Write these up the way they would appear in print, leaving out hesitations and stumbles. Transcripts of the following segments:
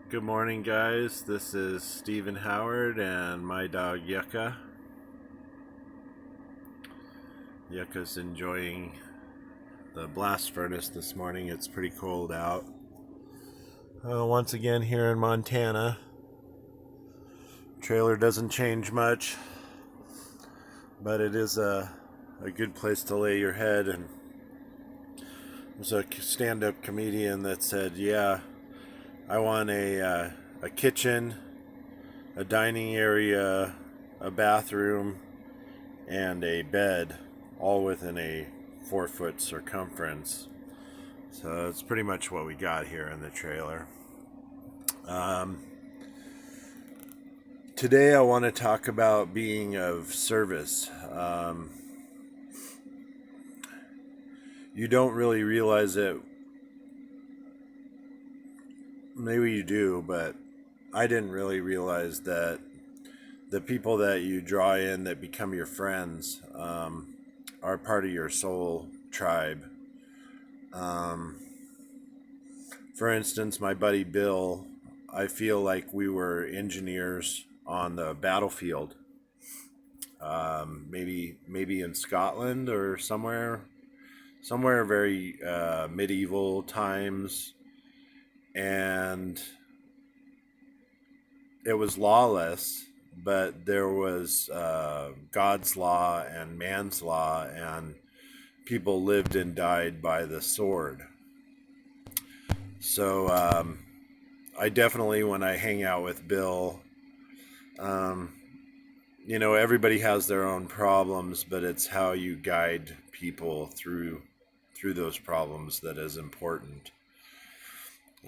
Good morning, guys. This is Stephen Howard and my dog Yucca. Yucca's enjoying the blast furnace this morning. It's pretty cold out. Once again, here in Montana, trailer doesn't change much, but it is a good place to lay your head. And there's a stand-up comedian that said, "Yeah, I want a kitchen, a dining area, a bathroom, and a bed, all within a 4-foot circumference." So it's pretty much what we got here in the trailer. Um, Today I want to talk about being of service. You don't really realize it. Maybe you do, but I didn't really realize that the people that you draw in that become your friends are part of your soul tribe. Um, for instance, my buddy Bill, I feel like we were engineers on the battlefield. Maybe in Scotland or somewhere very medieval times, and it was lawless, but there was God's law and man's law, and people lived and died by the sword. So I definitely, when I hang out with Bill, um, everybody has their own problems, but it's how you guide people through those problems that is important.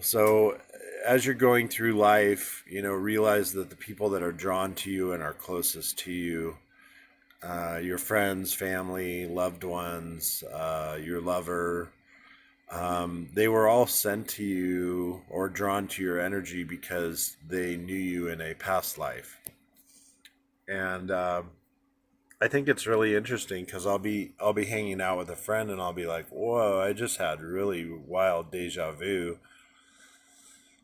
So as you're going through life, realize that the people that are drawn to you and are closest to you, your friends, family, loved ones, your lover, they were all sent to you or drawn to your energy because they knew you in a past life. And I think it's really interesting because I'll be hanging out with a friend and I'll be like, "Whoa, I just had really wild deja vu,"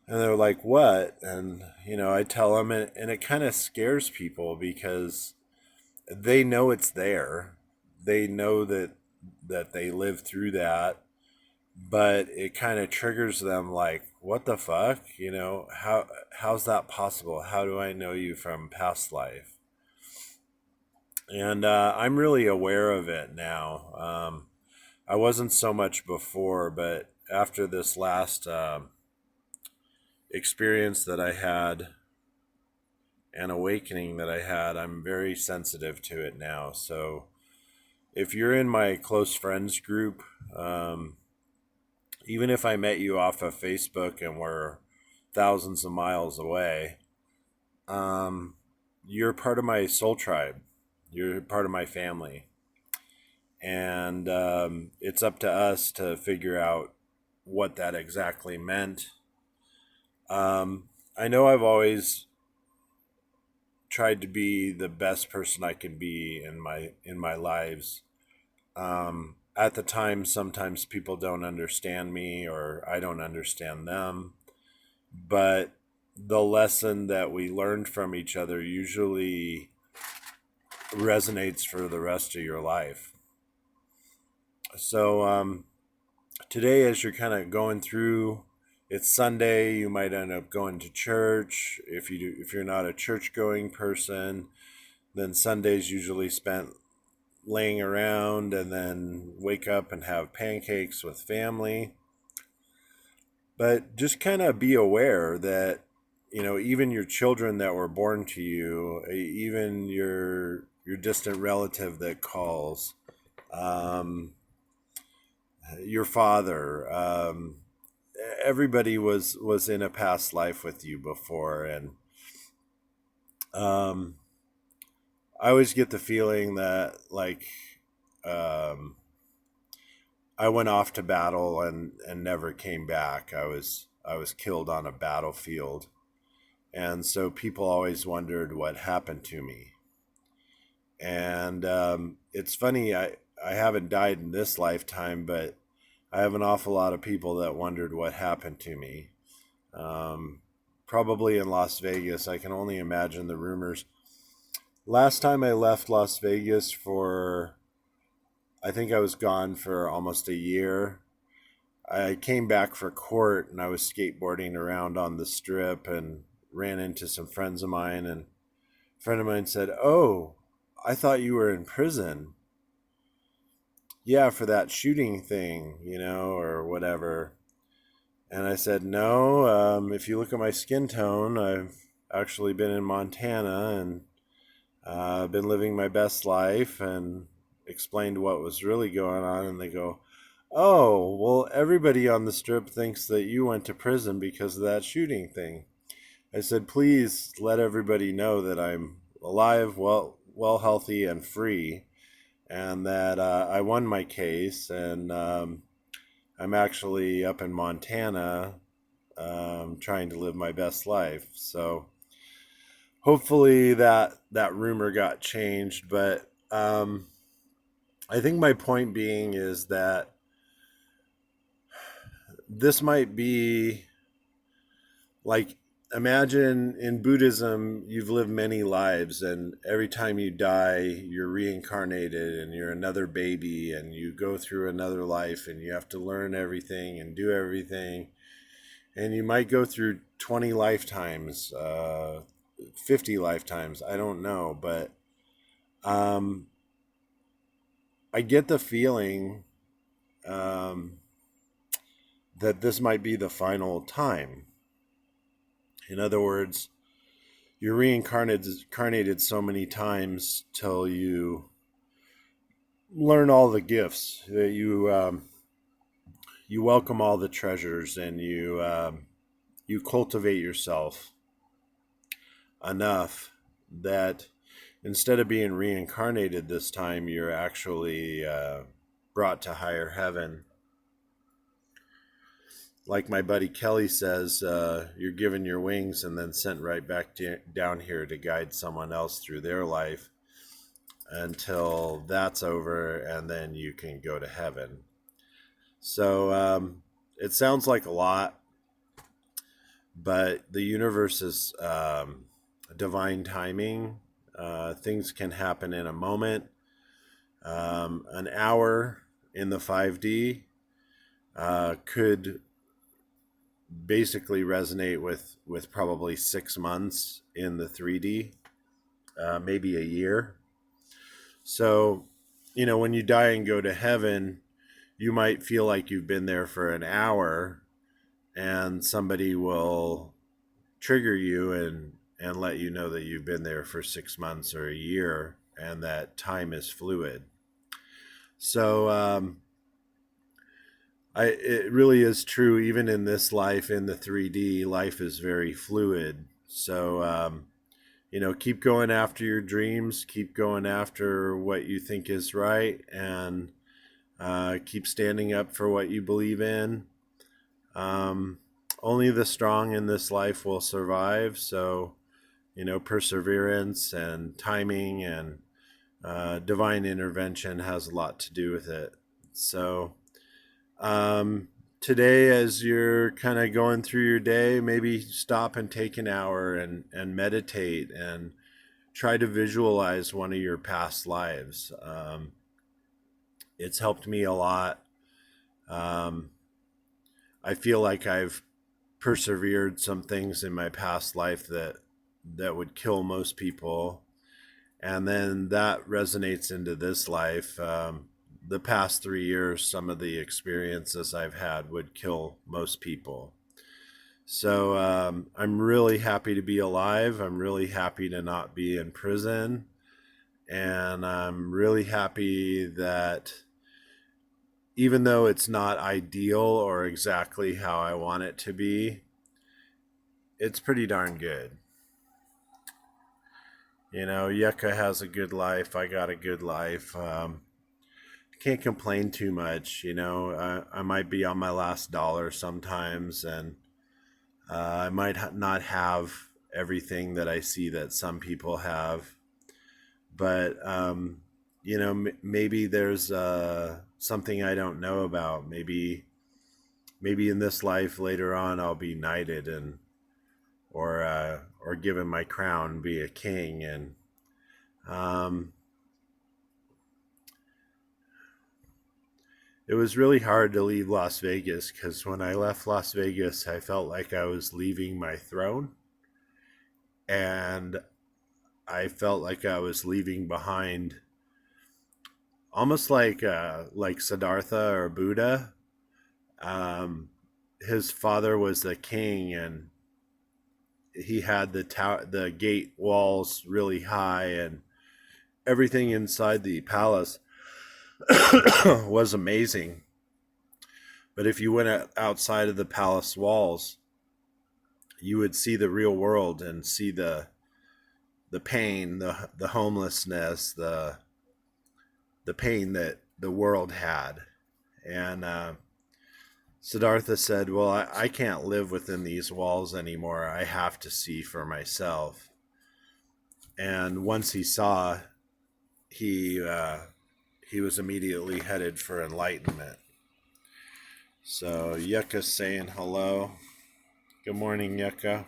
and they're like, "What?" And I tell them, and it kind of scares people because they know it's there, they know that they lived through that, but it kind of triggers them like, "What the fuck? How's that possible? How do I know you from past life?" And I'm really aware of it now. I wasn't so much before, but after this last experience that I had, and awakening that I had, I'm very sensitive to it now. So if you're in my close friends group, even if I met you off of Facebook and we're thousands of miles away, um, you're part of my soul tribe. You're part of my family. And it's up to us to figure out what that exactly meant. I know I've always tried to be the best person I can be in my lives. At the time, sometimes people don't understand me or I don't understand them, but the lesson that we learned from each other usually resonates for the rest of your life. So today, as you're kind of going through, it's Sunday, you might end up going to church. If you're not a church going person, then Sunday's usually spent laying around, and then wake up and have pancakes with family. But just kind of be aware that even your children that were born to you, even your distant relative that calls, um, your father, everybody was in a past life with you before. And um, I always get the feeling that, like, um, I went off to battle and never came back. I was killed on a battlefield, and so people always wondered what happened to me. And it's funny, I haven't died in this lifetime, but I have an awful lot of people that wondered what happened to me. Um, probably in Las Vegas. I can only imagine the rumors. Last time I left Las Vegas for, I think I was gone for almost a year. I came back for court and I was skateboarding around on the strip and ran into some friends of mine. And a friend of mine said, "Oh, I thought you were in prison." "Yeah, for that shooting thing, or whatever." And I said, "No, if you look at my skin tone, I've actually been in Montana and been living my best life," and explained what was really going on. And they go, "Oh, well, everybody on the strip thinks that you went to prison because of that shooting thing." I said, "Please let everybody know that I'm alive, well, healthy, and free, and that I won my case, and I'm actually up in Montana, trying to live my best life." So hopefully that rumor got changed, but I think my point being is that this might be like, imagine in Buddhism you've lived many lives, and every time you die you're reincarnated and you're another baby, and you go through another life and you have to learn everything and do everything, and you might go through 20 lifetimes, 50 lifetimes, I don't know, but um, I get the feeling um, that this might be the final time. In other words, you're reincarnated so many times till you learn all the gifts, that you welcome all the treasures, and you cultivate yourself enough that instead of being reincarnated this time, you're actually brought to higher heaven. Like my buddy Kelly says, you're given your wings and then sent right back down here to guide someone else through their life until that's over, and then you can go to heaven. So it sounds like a lot, but the universe is divine timing. Things can happen in a moment. An hour in the 5D could basically resonate with probably 6 months in the 3D, maybe a year. So, when you die and go to heaven, you might feel like you've been there for an hour, and somebody will trigger you and let you know that you've been there for 6 months or a year, and that time is fluid. So it really is true. Even in this life, in the 3D, life is very fluid. So keep going after your dreams, keep going after what you think is right, and keep standing up for what you believe in. Only the strong in this life will survive. So, perseverance and timing and divine intervention has a lot to do with it. So, today, as you're kind of going through your day, maybe stop and take an hour and meditate and try to visualize one of your past lives. It's helped me a lot. Um, I feel like I've persevered some things in my past life that would kill most people, and then that resonates into this life. The past 3 years, some of the experiences I've had would kill most people. So I'm really happy to be alive. I'm really happy to not be in prison. And I'm really happy that even though it's not ideal or exactly how I want it to be, it's pretty darn good. Yucca has a good life. I got a good life. Can't complain too much. I might be on my last dollar sometimes, and I might not have everything that I see that some people have. But, maybe there's something I don't know about. Maybe in this life later on I'll be knighted, and or given my crown, be a king. And it was really hard to leave Las Vegas, because when I left Las Vegas, I felt like I was leaving my throne, and I felt like I was leaving behind, almost like Siddhartha or Buddha. Um, his father was the king, and he had the gate walls really high, and everything inside the palace was amazing. But if you went outside of the palace walls, you would see the real world and see the pain, the homelessness, the pain that the world had. And Siddhartha said, well, I can't live within these walls anymore. I have to see for myself. And once he saw, he was immediately headed for enlightenment. So Yucca's saying hello. Good morning, Yucca.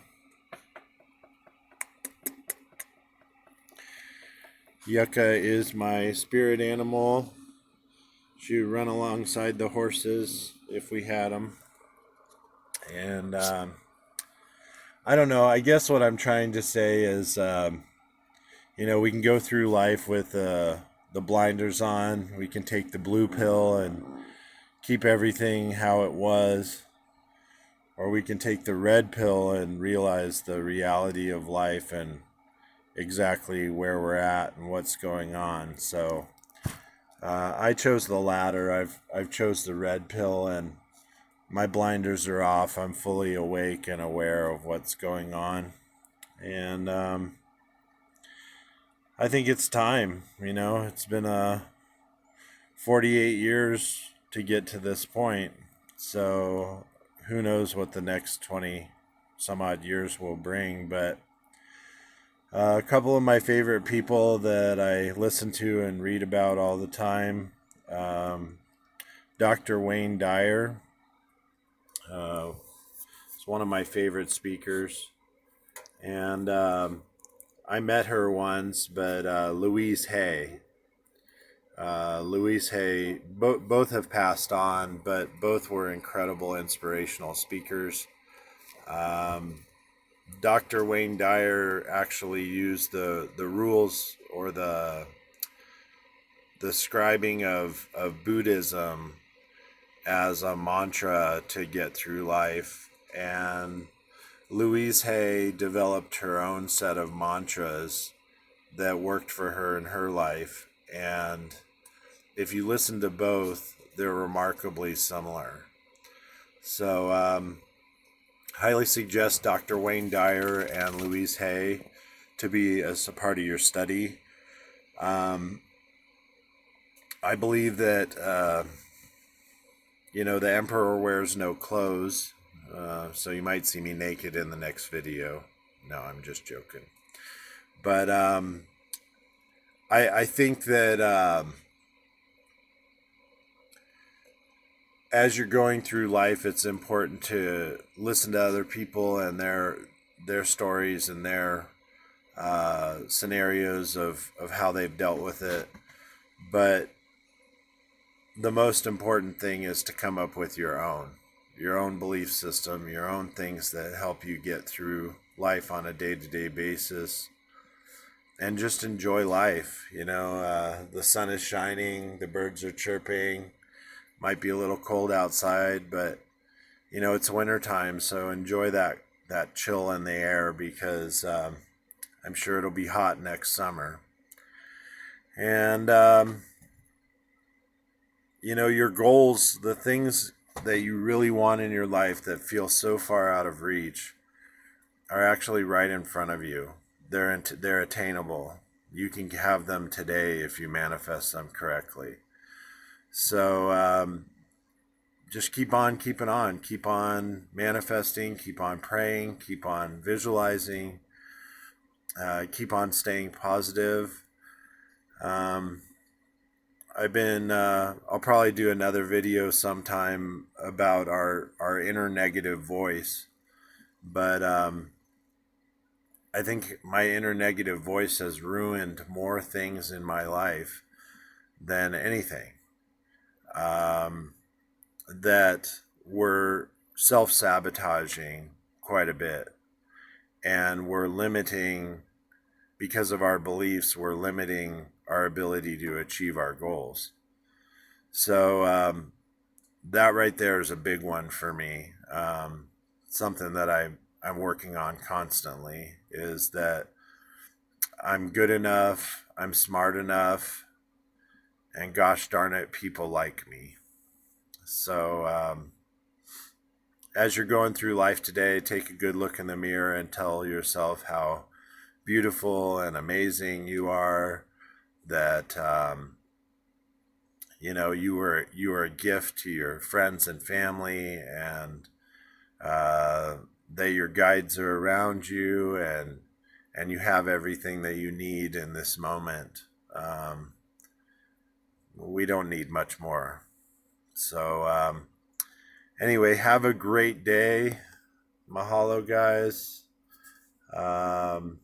Yucca is my spirit animal. She would run alongside the horses if we had them. And I don't know. I guess what I'm trying to say is, we can go through life with the blinders on. We can take the blue pill and keep everything how it was. Or we can take the red pill and realize the reality of life and exactly where we're at and what's going on. So I chose the latter. I've chose the red pill, and my blinders are off. I'm fully awake and aware of what's going on. And I think it's time. It's been 48 years to get to this point. So who knows what the next 20 some odd years will bring. But a couple of my favorite people that I listen to and read about all the time, Dr. Wayne Dyer is one of my favorite speakers. And I met her once, but Louise Hay. Louise Hay, both have passed on, but both were incredible inspirational speakers. Dr. Wayne Dyer actually used the rules, or the scribing of Buddhism as a mantra to get through life. And Louise Hay developed her own set of mantras that worked for her in her life. And if you listen to both, they're remarkably similar. So highly suggest Dr. Wayne Dyer and Louise Hay to be as a part of your study. I believe that the emperor wears no clothes, so you might see me naked in the next video. No, I'm just joking. But I think that as you're going through life, it's important to listen to other people and their stories and their scenarios of how they've dealt with it. But the most important thing is to come up with your own belief system, your own things that help you get through life on a day-to-day basis, and just enjoy life. The sun is shining, the birds are chirping. Might be a little cold outside, but it's winter time, so enjoy that chill in the air, because I'm sure it'll be hot next summer. And your goals, the things that you really want in your life that feel so far out of reach, are actually right in front of you. They're attainable. You can have them today if you manifest them correctly. So just keep on keeping on. Keep on manifesting. Keep on praying. Keep on visualizing. Keep on staying positive. I'll probably do another video sometime about our inner negative voice. But I think my inner negative voice has ruined more things in my life than anything, um, that were self-sabotaging quite a bit, and we're limiting, because of our beliefs, we're limiting our ability to achieve our goals. So that right there is a big one for me. Something that I'm working on constantly is that I'm good enough, I'm smart enough, and gosh darn it, people like me. So as you're going through life today, take a good look in the mirror and tell yourself how beautiful and amazing you are, that you were a gift to your friends and family, and that your guides are around you, and you have everything that you need in this moment. We don't need much more. So anyway, have a great day. Mahalo, guys. And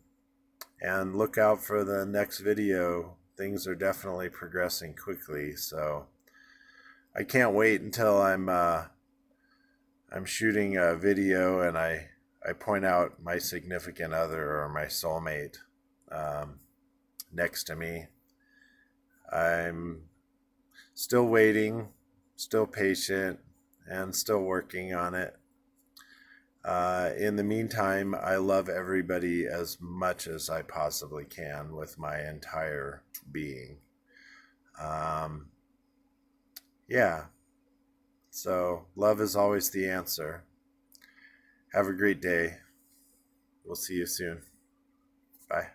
look out for the next video. Things are definitely progressing quickly, so I can't wait until I'm shooting a video and I point out my significant other or my soulmate next to me. I'm still waiting, still patient, and still working on it. In the meantime, I love everybody as much as I possibly can with my entire being. Yeah, so love is always the answer. Have a great day. We'll see you soon. Bye.